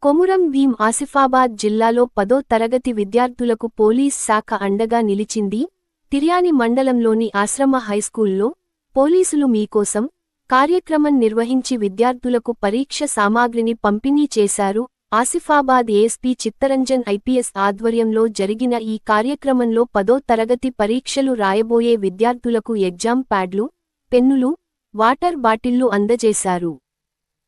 కొమురం భీం ఆసిఫాబాద్ జిల్లాలో 10వ తరగతి విద్యార్థులకు పోలీస్ శాఖ అండగా నిలిచింది. తిర్యాని మండలంలోని ఆశ్రమ హైస్కూల్లో పోలీసులు మీకోసం కార్యక్రమం నిర్వహించి విద్యార్థులకు పరీక్ష సామాగ్రిని పంపిణీ చేశారు. ఆసిఫాబాద్ ఏఎస్పీ చిత్తరంజన్ ఐపీఎస్ ఆధ్వర్యంలో జరిగిన ఈ కార్యక్రమంలో 10వ తరగతి పరీక్షలు రాయబోయే విద్యార్థులకు ఎగ్జామ్ ప్యాడ్లు, పెన్నులు, వాటర్ బాటిళ్లు అందజేశారు.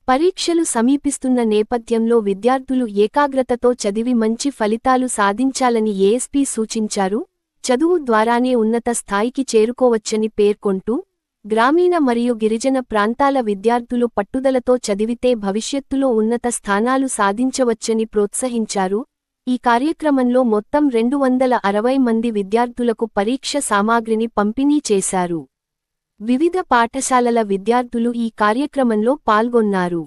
పరీక్షలు సమీపిస్తున్న నేపథ్యంలో విద్యార్థులు ఏకాగ్రతతో చదివి మంచి ఫలితాలు సాధించాలని ఏఎస్పీ సూచించారు. చదువు ద్వారానే ఉన్నత స్థాయికి చేరుకోవచ్చని పేర్కొంటూ, గ్రామీణ మరియు గిరిజన ప్రాంతాల విద్యార్థులు పట్టుదలతో చదివితే భవిష్యత్తులో ఉన్నత స్థానాలు సాధించవచ్చని ప్రోత్సహించారు. ఈ కార్యక్రమంలో మొత్తం 260 మంది విద్యార్థులకు పరీక్ష సామాగ్రిని పంపిణీ చేశారు. వివిధ పాఠశాలల విద్యార్థులు ఈ కార్యక్రమంలో పాల్గొన్నారు.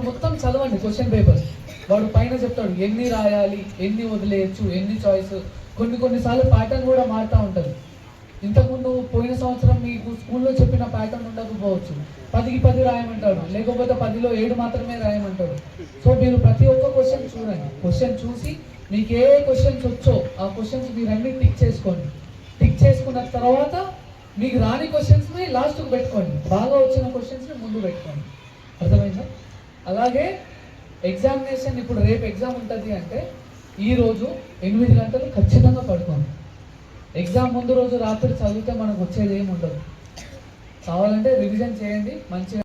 మొత్తం చదవండి క్వశ్చన్ పేపర్స్. వాడు పైన చెప్తాడు ఎన్ని రాయాలి, ఎన్ని వదిలేయచ్చు, ఎన్ని చాయిస్. కొన్నిసార్లు ప్యాటర్న్ కూడా మారుతూ ఉంటుంది. ఇంతకుముందు పోయిన సంవత్సరం మీకు స్కూల్లో చెప్పిన ప్యాటర్న్ ఉండకపోవచ్చు. 10కి 10 రాయమంటాడు, లేకపోతే 10లో 7 మాత్రమే రాయమంటాడు. సో మీరు ప్రతి ఒక్క క్వశ్చన్ చూడండి. క్వశ్చన్ చూసి మీకు ఏ క్వశ్చన్స్ వచ్చో ఆ క్వశ్చన్స్ మీరు అన్ని టిక్ చేసుకోండి. టిక్ చేసుకున్న తర్వాత మీకు రాని క్వశ్చన్స్ని లాస్ట్కి పెట్టుకోండి, బాగా వచ్చిన క్వశ్చన్స్ని ముందు పెట్టుకోండి. అర్థమైందా? అలాగే ఎగ్జామినేషన్, ఇప్పుడు రేపు ఎగ్జామ్ ఉంటుంది అంటే ఈరోజు 8 గంటలు ఖచ్చితంగా పడుకోండి. ఎగ్జామ్ ముందు రోజు రాత్రి చదివితే మనకు వచ్చేది ఏమి ఉండదు. కావాలంటే రివిజన్ చేయండి మంచిగా.